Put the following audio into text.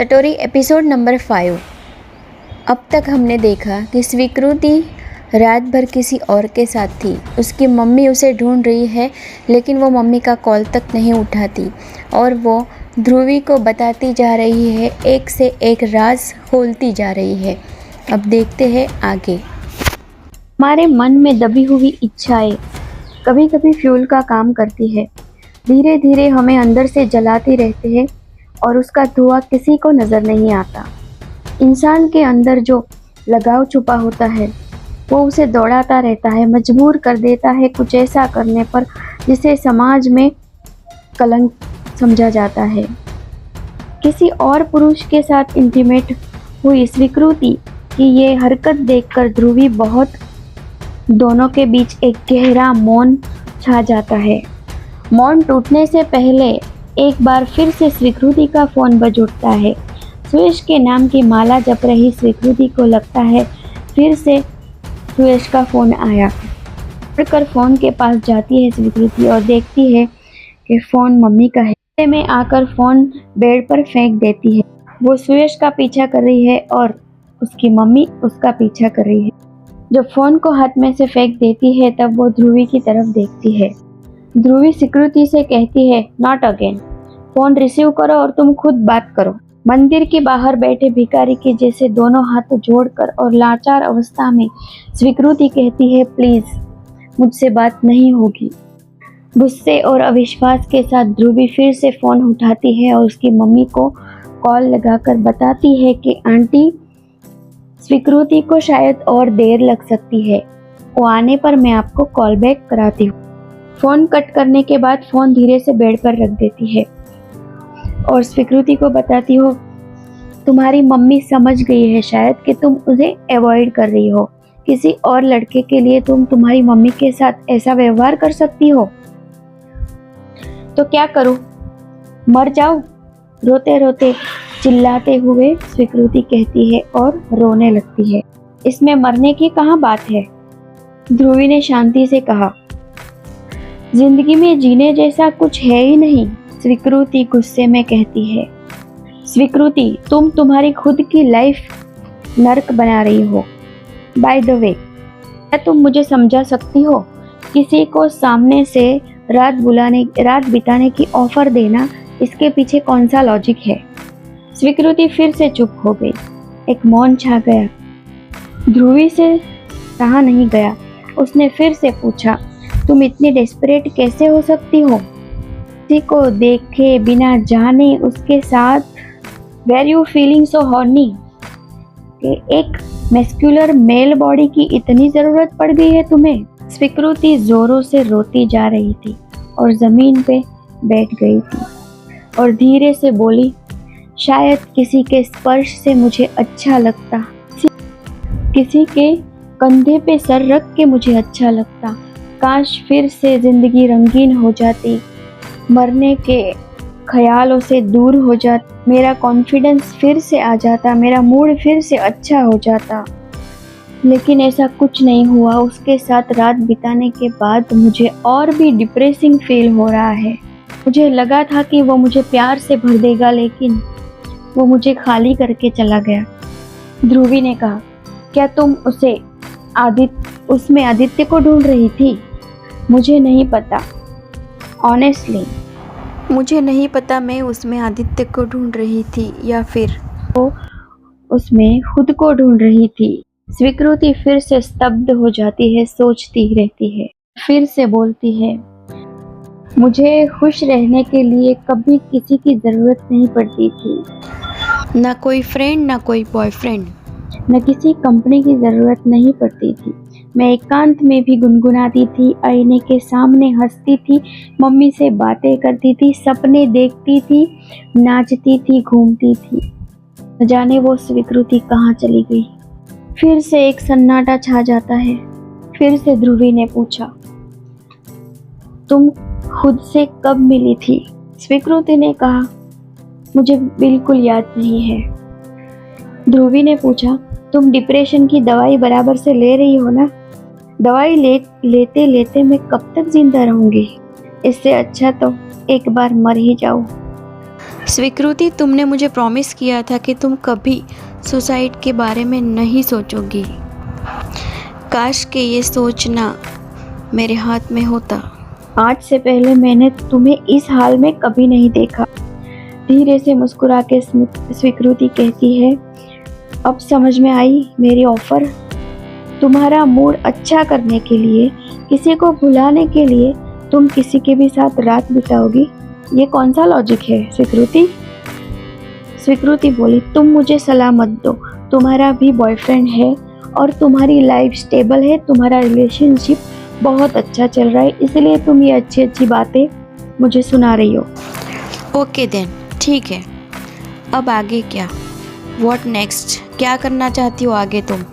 Story episode number 5। अब तक हमने देखा कि स्वीकृति रात भर किसी और के साथ थी। उसकी मम्मी उसे ढूंढ रही है, लेकिन वो मम्मी का कॉल तक नहीं उठाती और वो ध्रुवी को बताती जा रही है, एक से एक राज खोलती जा रही है। अब देखते हैं आगे। हमारे मन में दबी हुई इच्छाएं कभी कभी फ्यूल का काम करती है। धीरे धीरे हमें अंदर से जलाती रहती है और उसका धुआं किसी को नज़र नहीं आता। इंसान के अंदर जो लगाव छुपा होता है वो उसे दौड़ाता रहता है, मजबूर कर देता है कुछ ऐसा करने पर जिसे समाज में कलंक समझा जाता है। किसी और पुरुष के साथ इंटीमेट हुई स्वीकृति की ये हरकत देखकर ध्रुवी दोनों के बीच एक गहरा मौन छा जाता है। मौन टूटने से पहले एक बार फिर से स्वीकृति का फोन बज उठता है। सुयश के नाम की माला जप रही स्वीकृति को लगता है फिर से सुयश का फोन आया। पढ़कर फोन के पास जाती है स्वीकृति और देखती है कि फोन मम्मी का है। गुस्से में आकर फोन बेड पर फेंक देती है। वो सुयश का पीछा कर रही है और उसकी मम्मी उसका पीछा कर रही है। जब फोन को हाथ में से फेंक देती है तब वो ध्रुवी की तरफ देखती है। ध्रुवी स्वीकृति से कहती है, नॉट अगेन। फोन रिसीव करो और तुम खुद बात करो। मंदिर के बाहर बैठे भिखारी के जैसे दोनों हाथ जोड़कर और लाचार अवस्था में स्वीकृति कहती है, प्लीज मुझसे बात नहीं होगी। गुस्से और अविश्वास के साथ ध्रुवी फिर से फोन उठाती है और उसकी मम्मी को कॉल लगाकर बताती है कि आंटी, स्वीकृति को शायद और देर लग सकती है, वो आने पर मैं आपको कॉल बैक कराती हूँ। फोन कट करने के बाद फोन धीरे से बेड पर रख देती है और स्वीकृति को बताती हो, तुम्हारी मम्मी समझ गई है शायद कि तुम उसे अवॉइड कर रही हो। किसी और लड़के के लिए तुम तुम्हारी मम्मी के साथ ऐसा व्यवहार कर सकती हो तो क्या करूं, मर जाऊं? रोते रोते चिल्लाते हुए स्वीकृति कहती है और रोने लगती है। इसमें मरने की कहाँ बात है, ध्रुवी ने शांति से कहा। जिंदगी में जीने जैसा कुछ है ही नहीं, स्वीकृति गुस्से में कहती है। स्वीकृति, तुम तुम्हारी खुद की लाइफ नर्क बना रही हो। बाय द वे, क्या तुम मुझे समझा सकती हो? किसी को सामने से रात बिताने की ऑफर देना, इसके पीछे कौन सा लॉजिक है? स्वीकृति फिर से चुप हो गई। एक मौन छा गया। ध्रुवी से रहा नहीं गया। उसने फिर से पूछा, तुम इतनी डेस्परेट कैसे हो सकती हो? किसी को देखे बिना जाने उसके साथ were you feeling so horny कि एक मेस्क्यूलर मेल बॉडी की इतनी जरूरत पड़ गई है तुम्हें? स्वीकृति जोरों से रोती जा रही थी और जमीन पे बैठ गई थी और धीरे से बोली, शायद किसी के स्पर्श से मुझे अच्छा लगता, किसी के कंधे पे सर रख के मुझे अच्छा लगता। काश फिर से जिंदगी रंगीन हो जाती, मरने के ख्यालों से दूर हो जाती, मेरा कॉन्फिडेंस फिर से आ जाता, मेरा मूड फिर से अच्छा हो जाता। लेकिन ऐसा कुछ नहीं हुआ। उसके साथ रात बिताने के बाद मुझे और भी डिप्रेसिंग फील हो रहा है। मुझे लगा था कि वो मुझे प्यार से भर देगा, लेकिन वो मुझे खाली करके चला गया। ध्रुवी ने कहा, क्या तुम उसमें आदित्य को ढूंढ रही थी? मुझे नहीं पता, ऑनेस्टली मुझे नहीं पता मैं उसमें आदित्य को ढूंढ रही थी या फिर वो उसमें खुद को ढूंढ रही थी। स्वीकृति फिर से स्तब्ध हो जाती है, सोचती रहती है, फिर से बोलती है, मुझे खुश रहने के लिए कभी किसी की जरूरत नहीं पड़ती थी, ना कोई फ्रेंड, ना कोई बॉयफ्रेंड, न किसी कंपनी की जरूरत नहीं पड़ती थी। मैं एकांत में भी गुनगुनाती थी, आईने के सामने हंसती थी, मम्मी से बातें करती थी, सपने देखती थी, नाचती थी, घूमती थी। न जाने वो स्वीकृति कहाँ चली गई। फिर से एक सन्नाटा छा जाता है। फिर से ध्रुवी ने पूछा, तुम खुद से कब मिली थी? स्वीकृति ने कहा, मुझे बिल्कुल याद नहीं है। ध्रुवी ने पूछा, तुम डिप्रेशन की दवाई बराबर से ले रही हो ना? दवाई लेते लेते मैं कब तक जिंदा रहूंगी? इससे अच्छा तो एक बार मर ही जाऊं। स्वीकृति, तुमने मुझे प्रॉमिस किया था कि तुम कभी सुसाइड के बारे में नहीं सोचोगी। काश कि ये सोचना मेरे हाथ में होता। आज से पहले मैंने तुम्हें इस हाल में कभी नहीं देखा। धीरे से मुस्कुरा के स्वीकृति कहती है, अब समझ में आई मेरी ऑफर। तुम्हारा मूड अच्छा करने के लिए, किसी को भुलाने के लिए तुम किसी के भी साथ रात बिताओगी। ये कौन सा लॉजिक है स्वीकृति? स्वीकृति बोली, तुम मुझे सलाह मत दो। तुम्हारा भी बॉयफ्रेंड है और तुम्हारी लाइफ स्टेबल है, तुम्हारा रिलेशनशिप बहुत अच्छा चल रहा है, इसलिए तुम ये अच्छी अच्छी बातें मुझे सुना रही हो। ओके देन, ठीक है। अब आगे क्या? What next? क्या करना चाहती हो आगे तुम?